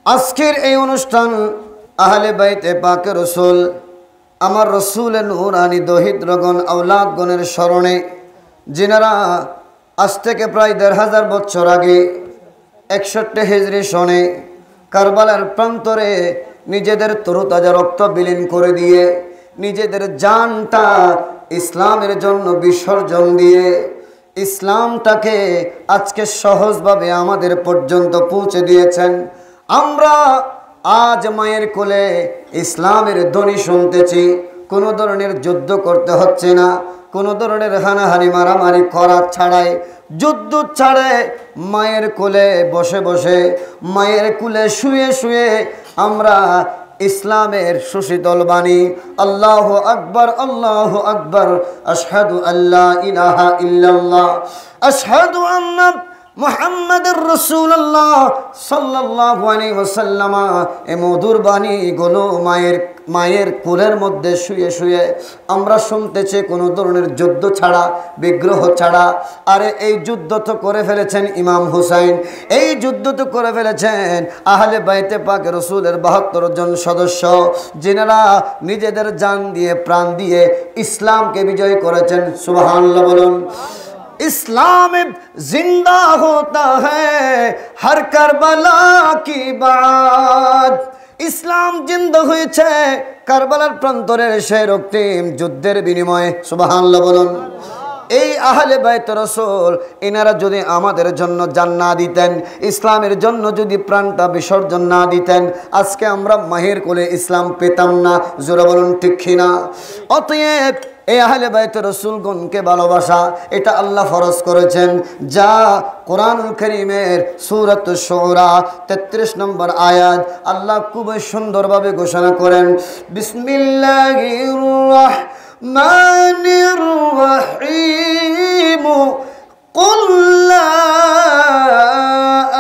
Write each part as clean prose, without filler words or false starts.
আজকের এই অনুষ্ঠান আহলে বাইতে পাকে রসুল, আমার রসুলের নূরানি দহিদ্রগণ আওলাদগণের স্মরণে, যিনারা আজ থেকে প্রায় ১৫০০ বছর আগে ৬১ হিজরি সনে কারবালার প্রান্তরে নিজেদের তরুতাজা রক্ত বিলীন করে দিয়ে নিজেদের জানটা ইসলামের জন্য বিসর্জন দিয়ে ইসলামটাকে আজকে সহজভাবে আমাদের পর্যন্ত পৌঁছে দিয়েছেন। আমরা আজ মায়ের কোলে ইসলামের ধ্বনি শুনতেছি। কোনো ধরনের যুদ্ধ করতে হচ্ছে না, কোনো ধরনের হানাহানি মারামারি করা ছাড়াই, যুদ্ধ ছাড়াই মায়ের কোলে বসে বসে, মায়ের কোলে শুয়ে শুয়ে আমরা ইসলামের সুশীতল বাণী আল্লাহু আকবার আল্লাহু আকবার, আশহাদু আল্লা ইলাহা ইল্লাল্লাহ, আশহাদু আন্না মুহাম্মাদুর রাসূলুল্লাহ সাল্লাল্লাহু আলাইহি ওয়াসাল্লাম, এই মধুর বাণীগুলো মায়ের কোলের মধ্যে শুয়ে শুয়ে আমরা শুনতেছি, কোনো ধরনের যুদ্ধ ছাড়া, বিগ্রহ ছাড়া। আরে এই যুদ্ধ তো করে ফেলেছেন ইমাম হুসাইন, এই যুদ্ধ তো করে ফেলেছেন আহলে বাইতে পাক রসুলের ৭২ জন সদস্য, যিনারা নিজেদের জান দিয়ে প্রাণ দিয়ে ইসলামকে বিজয় করেছেন। সুবহানাল্লাহ বলুন। इस्लाम जिंदा होता है हर करबला की बात, ইসলাম জিন্দা হয়েছে কারবালার প্রান্তরের সেই রক্তিম যুদ্ধের বিনিময়ে। সুবহানাল্লাহ বলুন। এই আহলে বাইত রাসূল এনারা যদি আমাদের জন্য জান না দিতেন, ইসলামের জন্য যদি প্রাণটা বিসর্জন না দিতেন, আজকে আমরা মায়ের কোলে ইসলাম পেতাম না। জোরে বলুন ঠিক কিনা? অতএব এই আহলে বাইত রাসূলগণকে ভালোবাসা এটা আল্লাহ ফরজ করেছেন, যা কোরআনুল কারীমের সূরাত শুরা ৩৩ নম্বর আয়াত আল্লাহ খুব সুন্দরভাবে ঘোষণা করেন, বিসমিল্লাহির রাহমানির রাহিম, কুল লা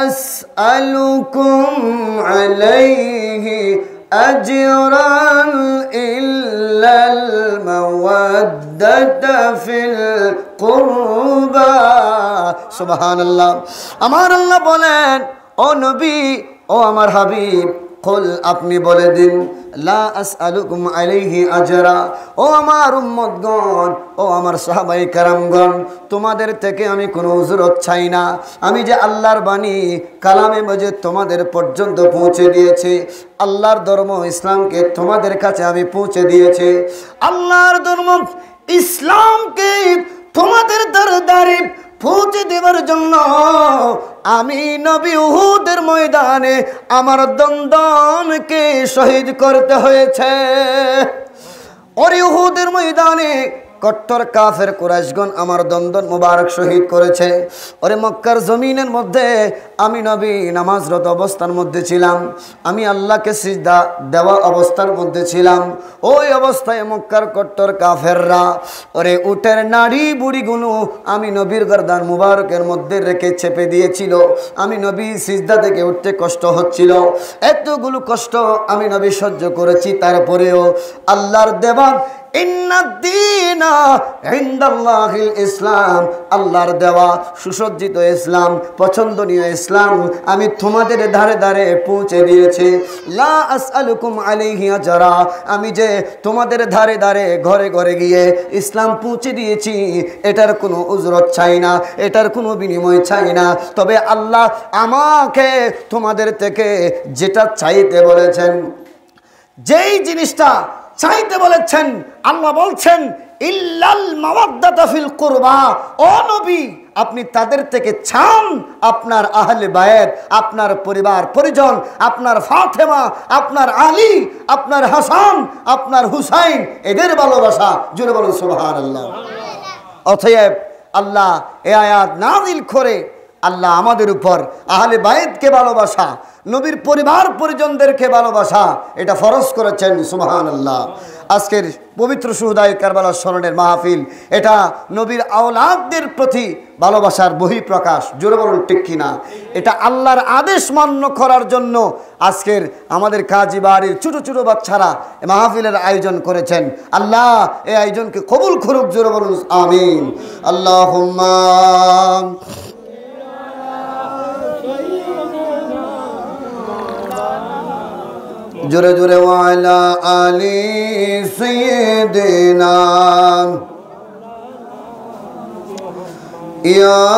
আসআলুকুম আলাইহি আজরান ইল্লাল মাওয়াদ্দাতা ফিল কুরবা। সুবহানাল্লাহ। আমার আল্লাহ বলেন, ও নবী, ও আমার হাবিব, কুল আপনি বলে দিন, লা আসআলুকুম আলাইহি আজরা, ও আমার উম্মতগণ, ও আমার সাহাবায়ে কেরামগণ, তোমাদের থেকে আমি কোনো উজরত চাই না। আমি যে আল্লাহর বাণী কালামে মজিদ তোমাদের পর্যন্ত পৌঁছে দিয়েছি, আল্লাহর ধর্ম ইসলামকে তোমাদের কাছে আমি পৌঁছে দিয়েছি, আল্লাহর ধর্ম ইসলামকে তোমাদের দরবারে পৌঁছে দেওয়ার জন্য আমি নবী উহুদের ময়দানে আমার দন্দনকে শহীদ করতে হয়েছে। ওরে উহুদের ময়দানে কট্টর কাফের কুরাইশগণ আমার দন্দন মুবারক শহীদ করেছে। ওরে মক্কার জমিনের মধ্যে আমি নবী নামাজরত অবস্থার মধ্যে ছিলাম, আমি আল্লাহকে সিজদা দেওয়া অবস্থার মধ্যে ছিলাম। ওই অবস্থায় মক্কার কট্টর কাফেররা ওরে উটের নাড়ি বুড়িগুলো আমি নবীর গর্দান মুবারকের মধ্যে রেখে চেপে দিয়েছিল। আমি নবী সিজদা থেকে উঠতে কষ্ট হচ্ছিল, এতগুলো কষ্ট আমি নবী সহ্য করেছি। তারপরেও আল্লাহর দেওয়া ইন্নাদ-দীনা ইনদাল্লাহিল ইসলাম, আল্লাহর দেওয়া সুসজ্জিত ইসলাম, পছন্দনীয় ইসলাম আমি তোমাদের ধারে ধারে পৌঁছে দিয়েছি। লা আসআলুকুম আলাইহি আজরা, আমি যে তোমাদের ধারে ধারে ঘরে ঘরে গিয়ে ইসলাম পৌঁছে দিয়েছি, এটার কোনো উজরত চাই না, এটার কোনো বিনিময় চাই না। তবে আল্লাহ আমাকে তোমাদের থেকে যেটা চাইতে বলেছেন, যেই জিনিসটা চাইতে বলেছেন, আল্লাহ বলছেন ইল্লাল মাওয়াদ্দাতা ফিল কুরবা, ও নবী আপনি তাদের থেকে চান আপনার আহলে বায়ত, আপনার পরিবার পরিজন, আপনার ফাতেমা, আপনার আলী, আপনার হাসান, আপনার হুসাইন, এদের ভালোবাসা। জোরে বলুন সুবহানাল্লাহ। অতএব আল্লাহ এই আয়াত নাযিল করে আল্লাহ আমাদের উপর আহলে বায়তকে ভালোবাসা, নবীর পরিবার পরিজনদেরকে ভালোবাসা এটা ফরজ করেছেন। সুবহানাল্লাহ। আজকের পবিত্র শুহাদায়ে কারবালার স্মরণের মাহফিল এটা নবীর আওলাদদের প্রতি ভালোবাসার বহিঃপ্রকাশ। জোরে বলুন ঠিক কিনা? এটা আল্লাহর আদেশ মান্য করার জন্য আজকের আমাদের কাজী বাড়ির ছোট ছোট বাচ্চারা মাহফিলের আয়োজন করেছেন। আল্লাহ এই আয়োজনকে কবুল করুক। জোরে বলুন আমিন। আল্লাহুম্মা জোরে জোরে ওয়ালা আলি সাইয়্যিদিনা ইয়া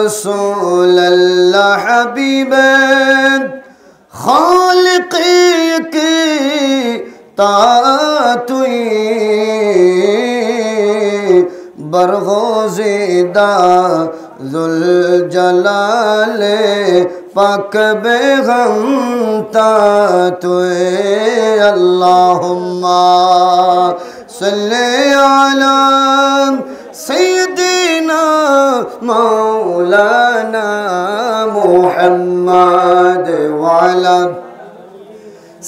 রাসূলুল্লাহ হাবিবে খালিকি কি তাতুই বরগোজিদা জুল জালালে পাক বেগম তাতুই আল্লাহুম্মা সাল্লি আলা সাইয়্যিদিনা মাওলানা মুহাম্মদ ওয়া আলা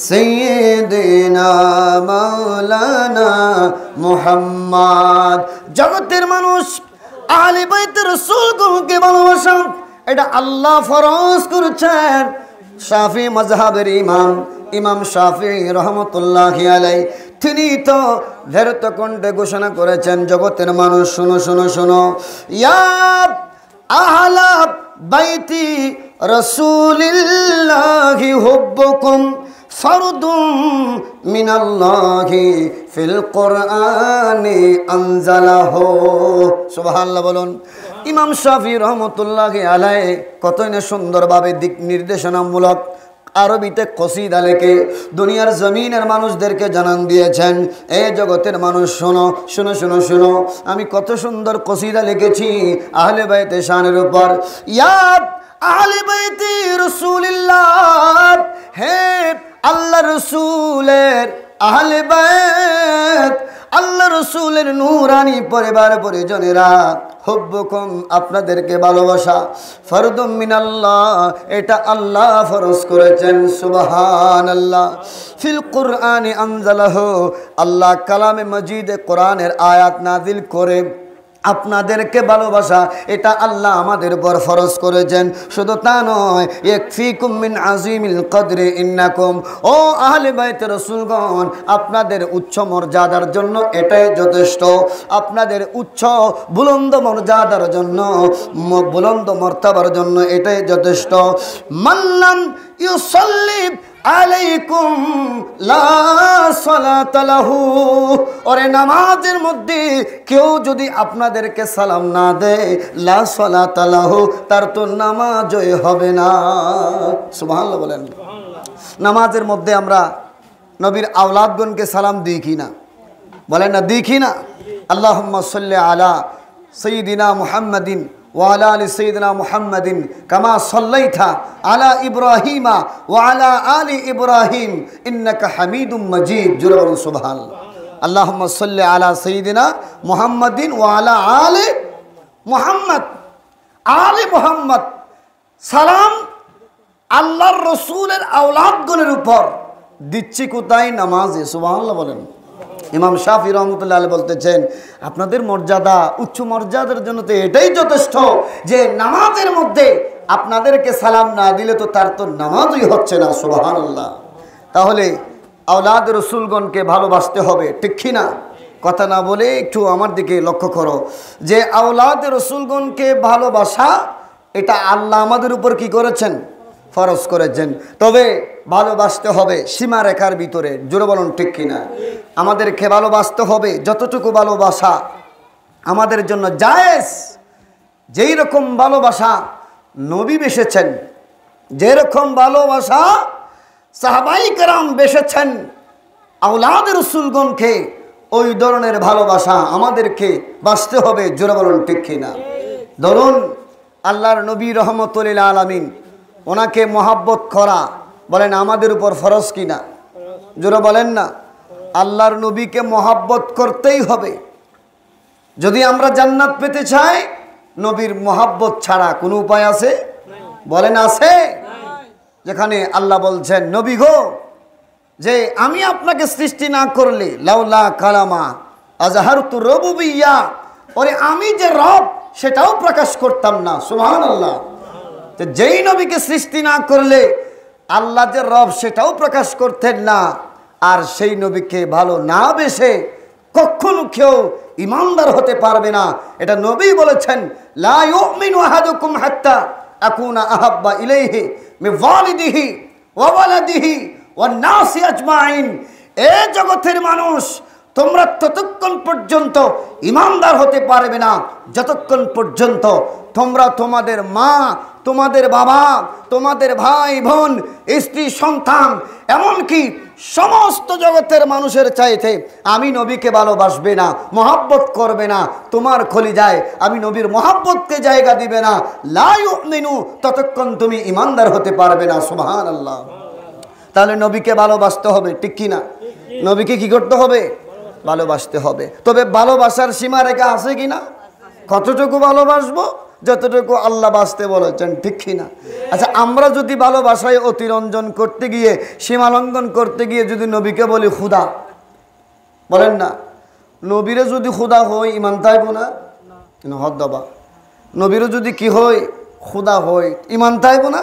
সাইয়্যিদিনা মাওলানা মুহাম্মদ। জগতের মানুষ আহলে বাইতের রাসূলকে ভালোবাসা এটা আল্লাহ ফরজ করেছেন। শাফি মাযহাবের ইমাম শাফি রহমতুল্লাহি আলাইহি তিনি তো ধৈর্য কণ্ঠে ঘোষণা করেছেন, জগতের মানুষ শুনো শুনো শুনো, ইয়া আহলা বাইতি রাসূলিল্লাহি হুব্বুকুম ফারদুম মিনাল্লাহি ফিল কোরআনি আনজালাহু। সুবহানাল্লাহ বলুন। ইমাম শাফি রহমতুল্লাহি আলাইহি কতই না সুন্দরভাবে দিক নির্দেশনামূলক আরবিতে কসিদা লেখে দুনিয়ার জমিনের মানুষদেরকে জানান দিয়েছেন, এ জগতের মানুষ শোনো শোনো শোনো শোনো, আমি কত সুন্দর কসিদা লিখেছি আহলে বাইতে শানের উপর। ইয়া আহলে বাইতে রাসূলিল্লাহ, হে আল্লাহ রসুলের আহলে বাইত, আল্লাহ রসুলের নূরানি পরিবার পরিজনেরা, হুব্বুকুম আপনাদেরকে ভালোবাসা, ফরদুম মিনাল্লাহ এটা আল্লাহ ফরজ করেছেন। সুবহানাল্লাহ। ফিল কুরআনি আনজালাহু আল্লাহ কালামে মজিদে কোরআনের আয়াত নাজিল করে আপনাদেরকে ভালোবাসা এটা আল্লাহ আমাদের উপর ফরজ করেছেন। শুধু তা নয়, ইয়াকফিকুম মিন আযীমিল কদরি ইন্নাকুম, ও আহলে বাইত রাসূলগণ আপনাদের উচ্চ মর্যাদার জন্য এটাই যথেষ্ট, আপনাদের উচ্চ বুলন্দ মর্যাদার জন্য বুলন্দ মর্তবার জন্য এটাই যথেষ্ট। মাল্লাম ইউসাল্লি আলাইকুম লা সালাতা লাহু, ওরে নামাজের মধ্যে কেউ যদি আপনাদেরকে সালাম না দেয়, লা সালাতা লাহু তার তো নামাজই হবে না। সুবহানাল্লাহ বলেন। নামাজের মধ্যে আমরা নবীর আওলাদগণকে সালাম দিই কি না? বলেন না, দিই কি না? আল্লাহুম্মা সাল্লি আলা সাইয়্যিদিনা মুহাম্মাদিন ওয়ালা আলি সাইয়্যিদিনা মুহাম্মাদিন কামা সাল্লাইতা আলা ইব্রাহিমা ওয়ালা আলি ইব্রাহিম ইন্নাকা হামিদুম মাজিদ। জোরে বলুন সুবহানাল্লাহ। আল্লাহুম্মা সাল্লি আলা সাইয়্যিদিনা মুহাম্মাদিন ওয়ালা আলি মুহাম্মদ, আলি মুহাম্মদ। সালাম আল্লাহর রসুলের আওলাদগণের উপর দিচ্ছি কোথায়? নামাজে। সুবহানাল্লাহ বলেন। ইমাম শাফি রহমতুল্লাহ আলাইহি বলতেছেন, আপনাদের মর্যাদা উচ্চ মর্যাদার জন্য তো এটাই যথেষ্ট যে নামাজের মধ্যে আপনাদেরকে সালাম না দিলে তো তার তো নামাজই হচ্ছে না। সুবহানাল্লাহ। তাহলে আওলাদ রসুলগণকে ভালোবাসতে হবে, ঠিক কি না? কথা না বলে একটু আমার দিকে লক্ষ্য করো যে আওলাদ রসুলগণকে ভালোবাসা এটা আল্লাহ আমাদের উপর কি করেছেন? ফরজ করেছেন। তবে ভালোবাসতে হবে সীমারেখার ভিতরে। জোরে বলুন ঠিক কিনা? আমাদেরকে ভালোবাসতে হবে যতটুকু ভালোবাসা আমাদের জন্য জায়েজ। যেই রকম ভালোবাসা নবী বেসেছেন, যেরকম ভালোবাসা সাহাবাই কেরাম বেসেছেন আওলাদ রাসূলগণকে, ওই ধরনের ভালোবাসা আমাদেরকে বাসতে হবে। জোরে বলুন ঠিক কিনা? ধরুন আল্লাহর নবী রহমতুল লিল আলামিন, ওনাকে মহাব্বত করা বলেন আমাদের উপর ফরজ কিনা? জোরে বলেন না। আল্লাহর নবীকে মহাব্বত করতেই হবে। যদি আমরা জান্নাত পেতে চাই, নবীর মহাব্বত ছাড়া কোনো উপায় আছে? বলেন আছে? যেখানে আল্লাহ বলছেন, নবী গো, যে আমি আপনাকে সৃষ্টি না করলে লাউলা কালামা আজহারতু রুবুবিয়্যা, ওরে আমি যে রব সেটাও প্রকাশ করতাম না। সুবহানাল্লাহ। যেই নবীকে সৃষ্টি না করলে আল্লাহ যে রব সেটাও প্রকাশ করতেন না, আর সেই নবীকে ভালো না বেসে কখনো কেউ ইমানদার হতে পারবে না। এটা নবী বলেছেন, লা ইউমিনু আহাদুকুম হাত্তা আকুনা আহাব্বা ইলাইহি মিন ওয়ালিদিহি ওয়া ওয়ালাদিহি ওয়ান নাসি আজমাইন, এ জগতের মানুষ তোমরা ততক্ষণ পর্যন্ত ঈমানদার হতে পারবে না যতক্ষণ পর্যন্ত তোমরা তোমাদের মা, তোমাদের বাবা, তোমাদের ভাই বোন, স্ত্রী সন্তান, এমনকি সমস্ত জগতের মানুষের চাইতে আমি নবীকে ভালোবাসবে না, মহব্বত করবে না, তোমার কলিজায় আমি নবীর মহব্বতকে জায়গা দিবে না, লা ইউমিনু, ততক্ষণ তুমি ঈমানদার হতে পারবে না। সুবহানাল্লাহ। তাহলে নবীকে ভালোবাসতে হবে, ঠিক কি না? নবীকে কি করতে হবে? ভালোবাসতে হবে। তবে ভালোবাসার সীমারেখা আছে কি না? কতটুকু ভালোবাসবো? যতটুকু আল্লাহ বাসতে বলেছেন, ঠিক কি না? আচ্ছা, আমরা যদি ভালোবাসায় অতিরঞ্জন করতে গিয়ে, সীমালঙ্ঘন করতে গিয়ে যদি নবীকে বলি খুদা, বলেন না, নবীরে যদি খুদা হয় ইমান থাকবো না? হদ্দবা, নবীরে যদি কি হয়? খুদা হয়, ইমান থাকবো না?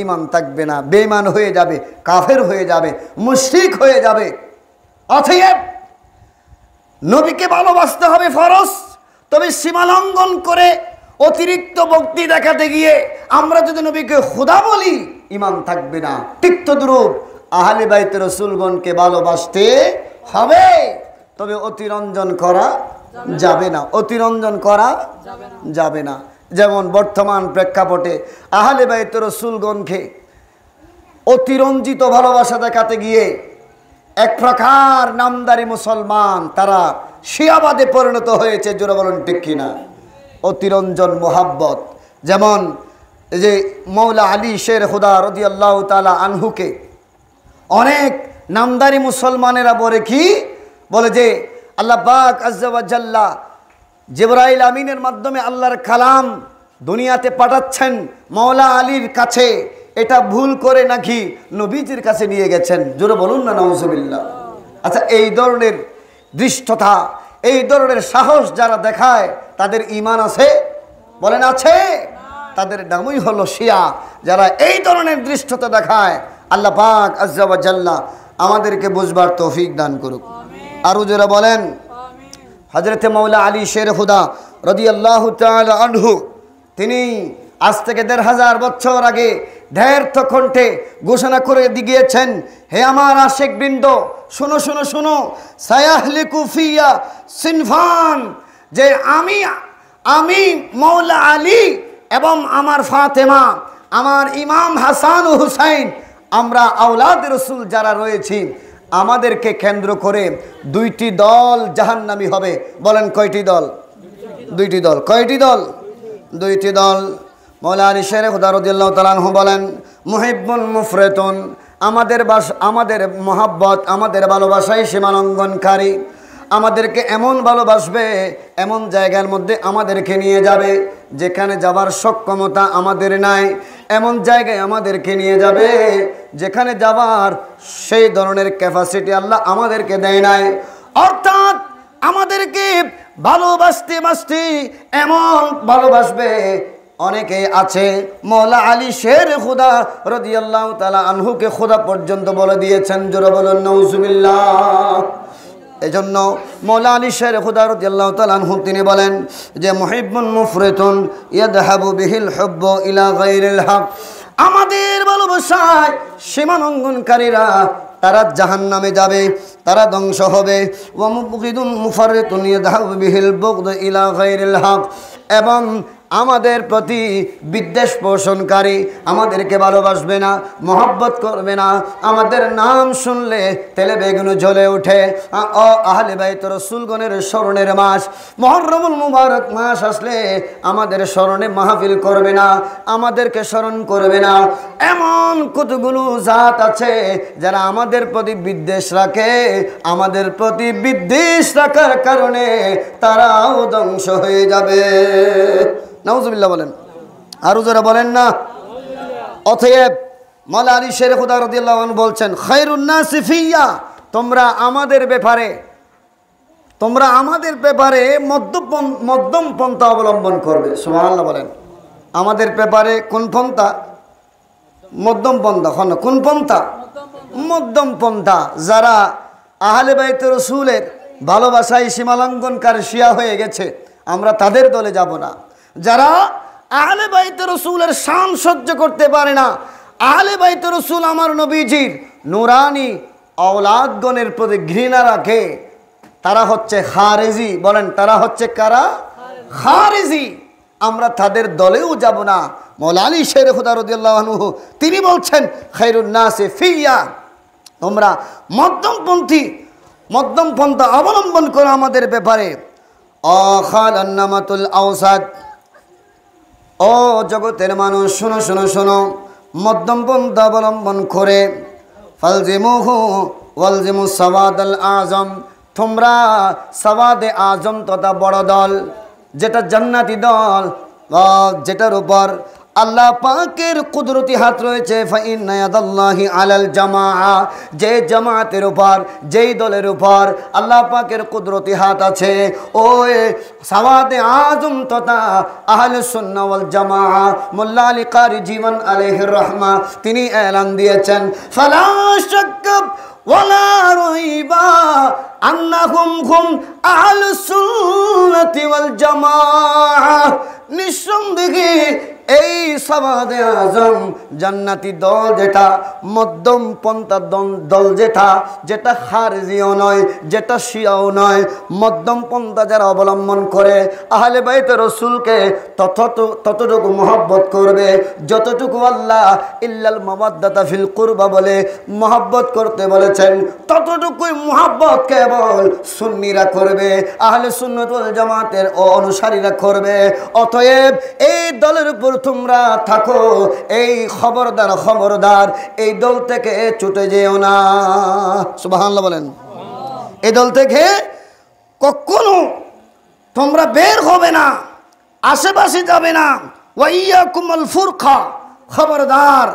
ইমান থাকবে না, বেঈমান হয়ে যাবে, কাফের হয়ে যাবে, মুশরিক হয়ে যাবে। অতএব নবীকে ভালোবাসতে হবে ফরজ। তবে সীমালঙ্ঘন করে অতিরিক্ত ভক্তি দেখাতে গিয়ে আমরা যদি নবীকে খুদা বলি, ঈমান থাকবে না। ঠিক তদ্রূপ আহলে বাইত রাসূলগণকে ভালোবাসতে হবে, তবে অতিরঞ্জন করা যাবে না, অতিরঞ্জন করা যাবে না। যেমন বর্তমান প্রেক্ষাপটে আহলে বাইত রাসূলগণকে অতিরঞ্জিত ভালোবাসা দেখাতে গিয়ে এক প্রকার নামদারি মুসলমান তারা শিয়াবাদে পরিণত হয়েছে। জোরে বলেন ঠিক কিনা? অতিরঞ্জন মোহাব্বত। যেমন এই যে মৌলা আলী শের খুদা রাদিয়াল্লাহু তাআলা আনহুকে অনেক নামদারি মুসলমানেরা বলে কি বলে যে আল্লাহ পাক আজ্জা ওয়া জাল্লা জিবরাইল আমিনের মাধ্যমে আল্লাহর কালাম দুনিয়াতে পাঠাচ্ছেন মৌলা আলীর কাছে, এটা ভুল করে নাকি নবীজির কাছে নিয়ে গেছেন। জোরে বলুন না নাউজুবিল্লাহ। আচ্ছা, এই ধরনের দৃষ্টতা, এই ধরনের সাহস যারা দেখায় তাদের ঈমান আছে? বলেন আছে? তাদের নামই হলো শিয়া। যারা এই ধরনের দৃষ্টতা দেখায়, আল্লাহ পাক আজ্জা ওয়া জাল্লা আমাদেরকে বুঝবার তৌফিক দান করুক। আরো যারা বলেন হযরতে মাওলা আলী শের খুদা রাদিয়াল্লাহু তাআলা আনহু, তিনি আজ থেকে ১৫০০ বছর আগে ঢেরথ কণ্ঠে ঘোষণা করে দিয়েছেন, হে আমার আশিক বৃন্দ, শুনো শুনো শুনো, সায়াহলিকু ফিয়া সিনফান, যে আমি মাওলা আলী এবং আমার ফাতেমা, আমার ইমাম হাসান ও হুসাইন, আমরা আওলাদ রাসূল যারা রয়েছি, আমাদেরকে কেন্দ্র করে দুইটি দল জাহান্নামী হবে। বলেন কয়টি দল? দুইটি দল। কয়টি দল? দুইটি দল। মাওলা আলী শের খুদা রাদিয়াল্লাহু তাআলা আনহু বলেন, মুহিব্বুন মুফরিতুন, আমাদের মহব্বত, আমাদের ভালোবাসায় সীমালঙ্ঘনকারী, আমাদেরকে এমন ভালোবাসবে, এমন জায়গার মধ্যে আমাদেরকে নিয়ে যাবে যেখানে যাবার সক্ষমতা আমাদের নাই, এমন জায়গায় আমাদেরকে নিয়ে যাবে যেখানে যাবার সেই ধরনের ক্যাপাসিটি আল্লাহ আমাদেরকে দেয় নাই। অর্থাৎ আমাদেরকে ভালোবাসতে বাসতে এমন ভালোবাসবে, অনেকে আছে মাওলা আলী শের খুদা রাদিয়াল্লাহু তাআলা আনহুকে খুদা পর্যন্ত বলে দিয়েছেন। জোরে বলুন নাউজুবিল্লাহ। এজন্য মাওলা আলী শের খুদা রাদিয়াল্লাহু তাআলা আনহু তিনি বলেন যে মুহিব্বুন মুফরিতুন ইয়াযহাবু বিহিল হুব্বু ইলা গায়রিল হক, আমাদের ভালোবাসায় সীমালঙ্ঘনকারীরা তারা জাহান্নামে যাবে, তারা ধ্বংস হবে। ওয়া মুবগিদুন মুফাররিতুন ইয়াযহাবু বিহিল বুগদ ইলা গায়রিল হক, এবং আমাদের প্রতি বিদ্বেষ পোষণকারী আমাদেরকে ভালোবাসবে না, মহব্বত করবে না, আমাদের নাম শুনলে তেলে বেগুন জ্বলে ওঠে। ও আহলে বাইত রাসূলগণের স্মরণের মাস মুহররমুল মুবারক মাস আসলে আমাদের স্মরণে মাহফিল করবে না, আমাদেরকে স্মরণ করবে না। এমন কতগুলো জাত আছে যারা আমাদের প্রতি বিদ্বেষ রাখে, আমাদের প্রতি বিদ্বেষ রাখার কারণে তারাও ধ্বংস হয়ে যাবে। নাউজুবিল্লাহ বলেন। আরো যারা বলেন না। অতএব মাওলা আলী শের খুদা রাদিয়াল্লাহু আনহু বলছেন, খায়রুন নাসি ফিয়া, তোমরা আমাদের ব্যাপারে মধ্যম পন্থা অবলম্বন করবে। সুবহানাল্লাহ বলেন। আমাদের ব্যাপারে কোন পন্থা? মধ্যম পন্থা। কোন পন্থা? মধ্যম পন্থা। যারা আহলে বাইত রাসূলের ভালোবাসায় সীমালঙ্ঘনকারী শিয়া হয়ে গেছে, আমরা তাদের দলে যাব না। যারা আহলে বাইত রাসূলের শান সহ্য করতে পারে না, আহলে বাইত রাসূল আমার নবীজির নুরানি औलादगণের প্রতি ঘৃণা রাখে তারা হচ্ছে খারেজি। বলেন তারা হচ্ছে কারা? খারেজি। আমরা তাদের দলেও যাব না। মৌলা আলী শের খুদা রাদিয়াল্লাহু আনহু তিনি বলছেন খায়রুন নাসি ফিয়া, তোমরা মধ্যম পন্থা অবলম্বন করো আমাদের ব্যাপারে। খালান্নামাতুল আওসাদ, ও জগতের মানুষ শোনো শোনো শোনো, মধ্যম পন্থা অবলম্বন করে ফালজিমুহু ওয়ালজিমু সাওয়াদাল আজম, তোমরা সাওয়াদে আজম তথা বড় দল যেটা জান্নাতি দল, যেটার উপর আল্লাহ পাকের কুদরতি হাত রয়েছে, ফাইন্না ইয়াদাল্লাহি আলাল জামাআ, যে জামাতের উপর যেই দলের উপর আল্লাহ পাকের কুদরতি হাত আছে, ওই সাওয়াদে আজম তথা আহলে সুন্নাহ ওয়াল জামাআ মোল্লা আলী কারি জীবন আলাইহির রহমা তিনি এলান দিয়েছেন ফালা শাক্কা ওয়ালা রাইবা আন্নাহুম হুম আহলুস সুন্নাতি ওয়াল জামাআ, নিঃসন্দেহে এই সাওয়াদে আজম জান্নাতি দল যেটা, মধ্যম পন্থা দল যেটা খারিজিও নয়, যেটা শিয়াও নয়, মধ্যম পন্থা যারা অবলম্বন করে আহলে বাইত রাসূলকে ততটুকু মহব্বত করবে যতটুকু আল্লাহ ইল্লাল মাওয়াদ্দাতা ফিল কুরবা বলে মহব্বত করতে বলেছেন, ততটুকুই মহব্বত কেবল সুন্নিরা করবে, আহলে সুন্নাত ওয়াল জামাতের অনুসারীরা করবে। অতএব এই দলের উপর তোমরা থাকো, এই খবরদার এই দল থেকে ছুটে যেও না। সুবহানাল্লাহ বলেন। এই দল থেকে কখনো তোমরা বের হবে না, আশেপাশে যাবে না। ওয়াইয়াকুমুল ফুরকা, খবরদার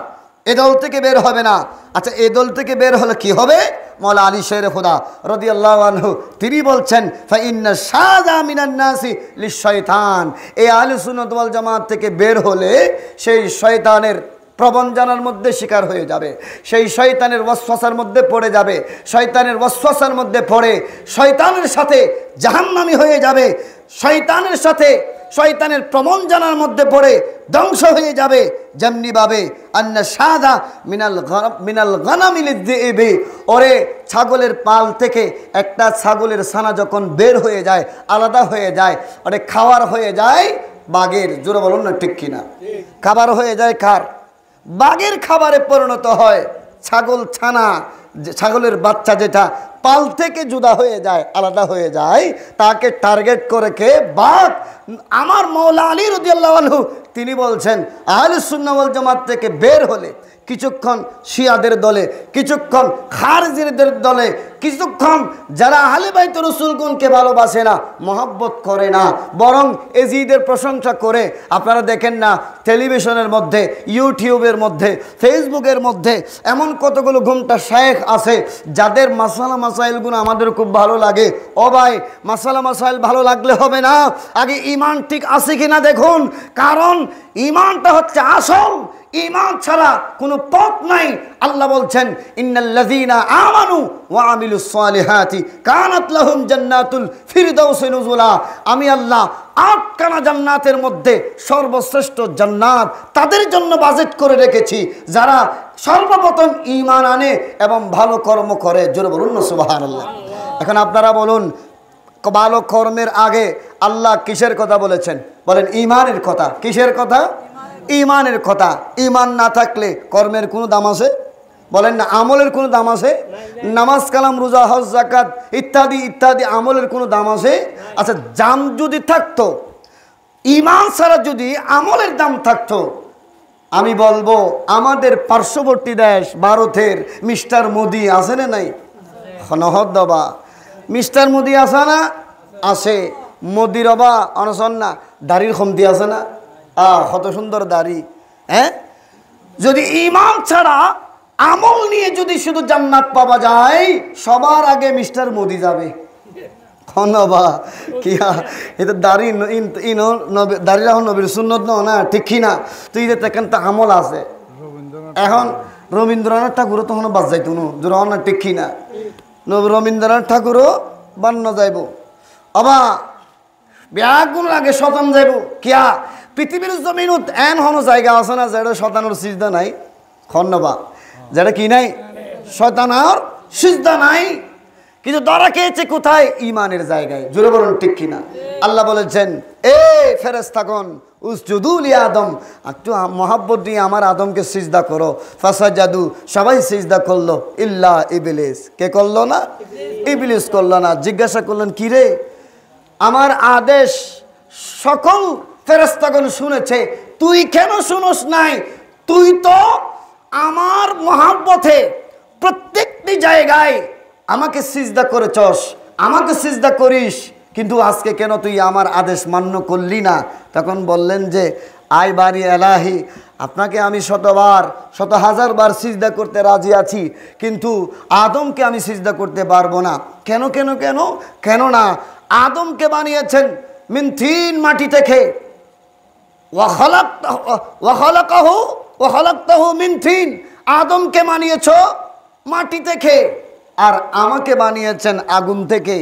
এই দল থেকে বের হবে না। আচ্ছা এই দল থেকে বের হলে কি হবে? মৌলা আলী শের খুদা রাদিয়াল্লাহু আনহু তিনি বলছেন ফাইন্না শাযা মিনান নাসি লিশ-শাইতান, এই আহলে সুন্নাত ওয়াল জামাত থেকে বের হলে সেই শয়তানের প্রবঞ্চনার মধ্যে শিকার হয়ে যাবে, সেই শয়তানের ওয়াসওয়াসার মধ্যে পড়ে যাবে, শয়তানের ওয়াসওয়াসার মধ্যে পড়ে শয়তানের সাথে জাহান্নামী হয়ে যাবে, শয়তানের প্রবঞ্চনার মধ্যে পড়ে ধ্বংস হয়ে যাবে। যেমনি ভাবে আন্না শাদা মিনাল গানামি লিয-যিবি, ওরে ছাগলের পাল থেকে একটা ছাগলের ছানা যখন বের হয়ে যায়, আলাদা হয়ে যায়, ওরে খাবার হয়ে যায় বাঘের। জোরে বলুন না ঠিক কিনা? খাবার হয়ে যায় কার? বাঘের খাবারে পরিণত হয় ছাগল ছানা, ছাগলের বাচ্চা যেটা পাল থেকে জুদা হয়ে যায়, আলাদা হয়ে যায়, তাকে টার্গেট করে কে? বাঘ। আমার মৌলা আলী রাদিয়াল্লাহু আনহু তিনি বলছেন আহলুস সুন্নাহ ওয়াল জামাত থেকে বের হলে কিছুক্ষণ শিয়াদের দলে, কিছুক্ষণ খারিজিদের দলে, কিছুক্ষণ যারা আহলে বাইত রাসূলগণকে ভালোবাসে না, মহব্বত করে না, বরং এজিদের প্রশংসা করে। আপনারা দেখেন না টেলিভিশনের মধ্যে, ইউটিউবের মধ্যে, ফেসবুকের মধ্যে এমন কতগুলো ঘুমটা শায়েখ আছে যাদের মাসাইলগুলো আমাদের খুব ভালো লাগে। ও ভাই, মাসাইল ভালো লাগলে হবে না, আগে ঈমান ঠিক আছে কিনা দেখুন। কারণ ঈমানটা হচ্ছে আসল, ঈমান ছাড়া কোনো পথ নাই। আল্লাহ বলছেন ইন্নাল্লাযীনা আমানু ওয়া আমিলুস সালিহাতি কানাত লাহুম জান্নাতুল ফিরদাউসি নুজুলা, আমি আল্লাহ 8খানা জান্নাতের মধ্যে সর্বশ্রেষ্ঠ জান্নাত তাদের জন্য বাজেট করে রেখেছি যারা সর্বপ্রথম ঈমান আনে এবং ভালো কর্ম করে। জোরে বলুন না সুবহানাল্লাহ। এখন আপনারা বলুন ভালো কর্মের আগে আল্লাহ কিসের কথা বলেছেন? বলেন ঈমানের কথা। কিসের কথা? ঈমানের কথা। ঈমান না থাকলে কর্মের কোনো দাম আছে? বলেন না। আমলের কোনো দাম আছে? নামাজ কালাম রোজা হজ যাকাত ইত্যাদি ইত্যাদি আমলের কোনো দাম আছে? আচ্ছা, দাম যদি থাকতো, ঈমান ছাড়া যদি আমলের দাম থাকতো, আমি বলবো আমাদের পার্শ্ববর্তী দেশ ভারতের মিস্টার মোদি আছে না নাই? নহদ্দবা মিস্টার মোদি আছে না? আছে। মোদির অবা অনশন না, দাড়ির কমতি আছে না? কত সুন্দর দাড়ি। হ্যাঁ, যদি ঈমান ছাড়া আমল নিয়ে যদি শুধু জান্নাত পাওয়া যায়, সবার আগে মিস্টার মোদি যাবে। খনবা কি এটা দাড়ি দাড়ি রাখুন নবীর সুন্নত না, ঠিক কি না? তুই যে দেখেন তা আমল আছে। এখন রবীন্দ্রনাথ ঠাকুরও তখন বাদ যাইতো না, ঠিক কি না? রবীন্দ্রনাথ ঠাকুরও বান্ন যাইব, অবা ব্যাগুন লাগে শতান যাইব। কিয়া পৃথিবীর জমিনত এন হনো জায়গা আছে না যেটা শতানোর সিজদা নাই? খন্নবা যেটা কি নাই? শয়তান আর সিজদা নাই, কিন্তু ধরা খেয়েছে কোথায়? ইমানের জায়গায়। জোরে বলুন ঠিক কিনা? আল্লাহ বলেছেন, এ ফেরেশতাগণ উসজুদু লি আদম, একটু মহাব্বত দিয়ে আমার আদমকে সিজদা করো। ফাসাজাদু, সবাই সিজদা করলো, ইল্লা ইবলিস। কে করলো না? ইবলিস করলো না। জিজ্ঞাসা করলেন, কি রে, আমার আদেশ সকল ফেরেশতাগণ শুনেছে, তুই কেন শুনোস নাই? তুই তো আমার মহাব্বতে প্রত্যেকটি জায়গায় আমাকে সিজদা করেছস, আমাকে সিজদা করিস, কিন্তু আজকে কেন তুই আমার আদেশ মান্য করলি না? তখন বললেন যে, আই বারি এলাহি, আপনাকে আমি শতবার, শত হাজার বার সিজদা করতে রাজি আছি, কিন্তু আদমকে আমি সিজদা করতে পারবো না। কেন কেন কেন? কেননা আদমকে বানিয়েছেন মিন তিন, মাটি থেকে, ওয়াখালাকতাহু মিন তিন, আদমকে বানিয়েছ মাটি থেকে, আর আমাকে বানিয়েছেন আগুন থেকে।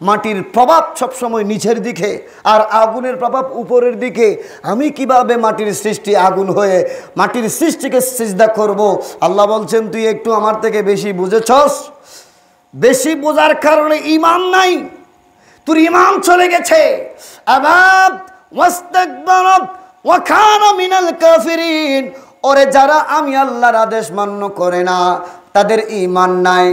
মাটির প্রভাব সবসময় নিচের দিকে, আর আগুনের প্রভাব উপরের দিকে। আমি কিভাবে মাটির সৃষ্টি আগুন হয়ে মাটির সৃষ্টিকে সিজদা করব? আল্লাহ বলছেন, তুই একটু আমার থেকে বেশি বুঝেছস, বেশি বোঝার কারণে ঈমান নাই, তোর ঈমান চলে গেছে। আবাদ ওয়াস্তাকবারাত ওয়া কানা মিনাল কাফিরিন। ওরে যারা আমি আল্লাহর আদেশ মান্য করে না, তাদের ঈমান নাই।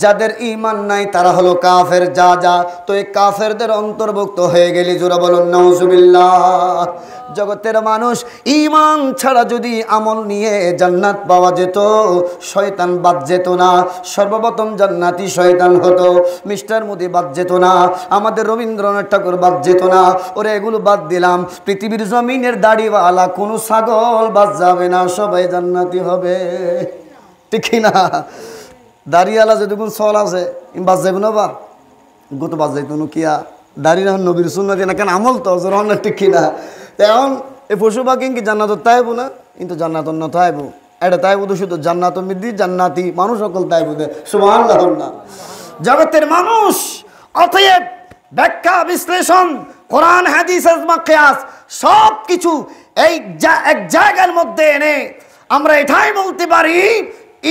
যাদের ঈমান নাই তারা হলো কাফের। যা তো এই কাফেরদের অন্তর্ভুক্ত হয়ে গেলি। জোরে বলুন নাউজুবিল্লাহ। জগতের মানুষ, ঈমান ছাড়া যদি আমল নিয়ে জান্নাত পাওয়া যেত, শয়তান বাদ যেত না। সর্বপ্রথম জান্নাতি শয়তান হতো, মিস্টার মোদি বাদ যেত না, আমাদের রবীন্দ্রনাথ ঠাকুর বাদ যেত না। ওরে এগুলো বাদ দিলাম, পৃথিবীর জমিনের দাড়িওয়ালা কোনো ছাগল বাদ যাবে না, সবাই জান্নাতি হবে। ঠিক না? দাড়িওয়ালা যদি কোন চল আছে বাদ যাবে না, বা গত বাদ যাইতো কিয়া দাড়ি না নবীর সুন্নাতি না, কেন আমল তো জোর না। ঠিক না? এখন এই পশু পাখি কি জান্নাত তাইবো না? কিন্তু জান্নাত না তাইবো, এটা তাইবো তো শুধু জান্নাত মিদ্দি জান্নাতি মানুষ সকল তাইবো দে। সুবহানাল্লাহ না। জগতের মানুষ, অতএব ব্যাখ্যা বিশ্লেষণ, কোরআন হাদিস আজমা কিয়াস সব কিছু এই এক জায়গার মধ্যে এনে আমরা এটাই বলতে পারি,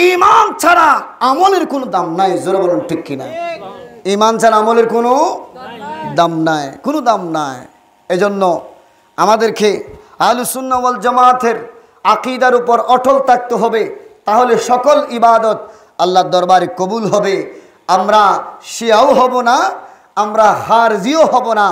ঈমান ছাড়া আমলের কোনো দাম নাই। জোরে বলুন ঠিক কিনা? ঈমান ছাড়া আমলের কোনো দাম নাই, কোনো দাম নাই। এজন্য আমাদেরকে আহলুস সুন্নাহ ওয়াল জামাতের আকীদার উপর অটল থাকতে হবে, তাহলে সকল ইবাদত আল্লাহর দরবারে কবুল হবে। আমরা শিয়াও হব না, আমরা হারজিও হব না।